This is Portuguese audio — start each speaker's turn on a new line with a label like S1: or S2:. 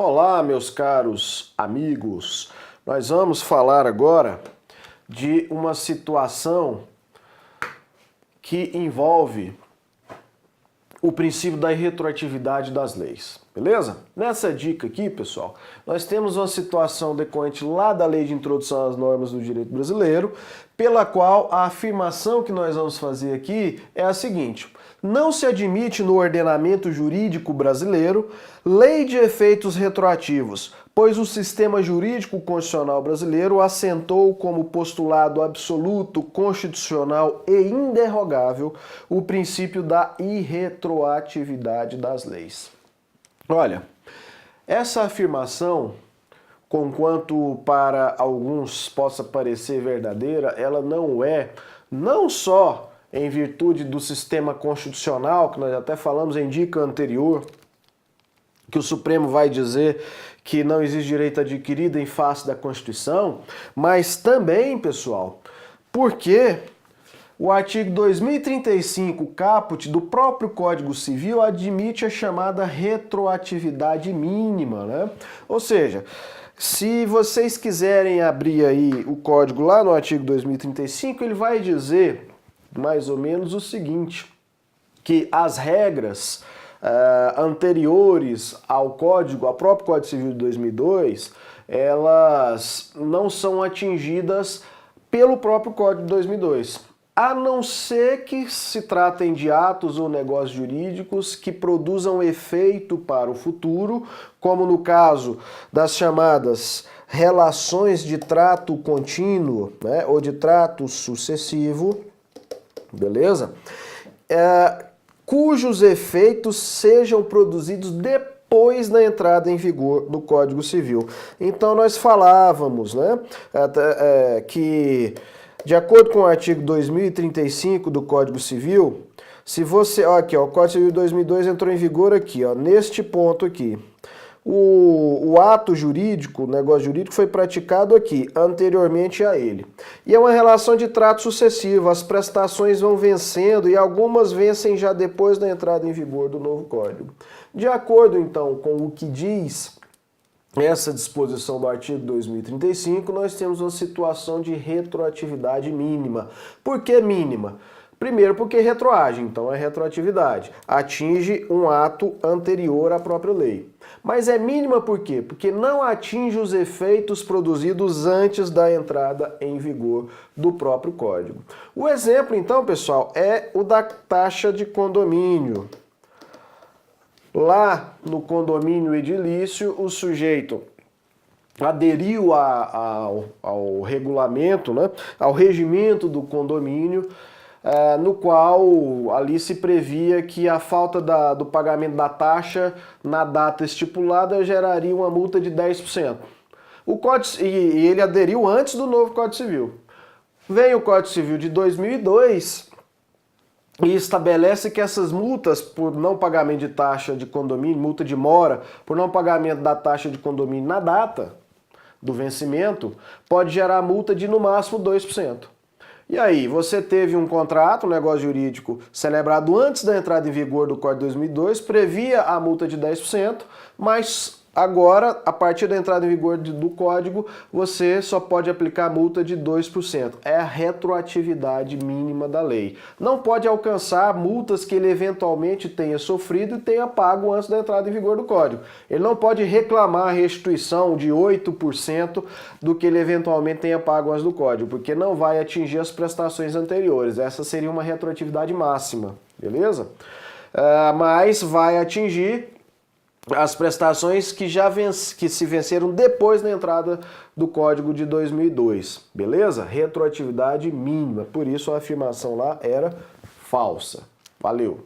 S1: Olá, meus caros amigos. Nós vamos falar agora de uma situação que envolve o princípio da retroatividade das leis, beleza? Nessa dica aqui, pessoal, nós temos uma situação decorrente lá da Lei de Introdução às Normas do Direito Brasileiro, pela qual a afirmação que nós vamos fazer aqui é a seguinte: não se admite no ordenamento jurídico brasileiro lei de efeitos retroativos, pois o sistema jurídico constitucional brasileiro assentou como postulado absoluto, constitucional e inderrogável o princípio da irretroatividade das leis. Olha, essa afirmação, conquanto para alguns possa parecer verdadeira, ela não é, não só em virtude do sistema constitucional, que nós até falamos em dica anterior, que o Supremo vai dizer que não existe direito adquirido em face da Constituição, mas também, pessoal, porque o artigo 2035, caput do próprio Código Civil, admite a chamada retroatividade mínima, né? Ou seja, se vocês quiserem abrir aí o código lá no artigo 2035, ele vai dizer mais ou menos o seguinte, que as regras anteriores ao Código, ao próprio Código Civil de 2002, elas não são atingidas pelo próprio Código de 2002, a não ser que se tratem de atos ou negócios jurídicos que produzam efeito para o futuro, como no caso das chamadas relações de trato contínuo, né, ou de trato sucessivo, beleza? Cujos efeitos sejam produzidos depois da entrada em vigor do Código Civil. Então nós falávamos, né, que de acordo com o artigo 2035 do Código Civil, se você, ó, aqui, ó, o Código Civil de 2002 entrou em vigor aqui, ó, neste ponto aqui. O ato jurídico, o negócio jurídico foi praticado aqui, anteriormente a ele. E é uma relação de trato sucessivo, as prestações vão vencendo e algumas vencem já depois da entrada em vigor do novo Código. De acordo, então, com o que diz essa disposição do artigo 2035, nós temos uma situação de retroatividade mínima. Por que mínima? Primeiro porque retroage, então é retroatividade, atinge um ato anterior à própria lei. Mas é mínima por quê? Porque não atinge os efeitos produzidos antes da entrada em vigor do próprio Código. O exemplo, então, pessoal, é o da taxa de condomínio. Lá no condomínio edilício, o sujeito aderiu ao regulamento, né, ao regimento do condomínio, no qual ali se previa que a falta do pagamento da taxa na data estipulada geraria uma multa de 10%. E ele aderiu antes do novo Código Civil. Vem o Código Civil de 2002 e estabelece que essas multas por não pagamento de taxa de condomínio, multa de mora, por não pagamento da taxa de condomínio na data do vencimento, pode gerar multa de no máximo 2%. E aí, você teve um contrato, um negócio jurídico celebrado antes da entrada em vigor do Código de 2002, previa a multa de 10%, mas agora, a partir da entrada em vigor do Código, você só pode aplicar multa de 2%. É a retroatividade mínima da lei. Não pode alcançar multas que ele eventualmente tenha sofrido e tenha pago antes da entrada em vigor do Código. Ele não pode reclamar a restituição de 8% do que ele eventualmente tenha pago antes do Código, porque não vai atingir as prestações anteriores. Essa seria uma retroatividade máxima, beleza? Mas vai atingir as prestações que se venceram depois da entrada do Código de 2002, beleza? Retroatividade mínima, por isso a afirmação lá era falsa. Valeu!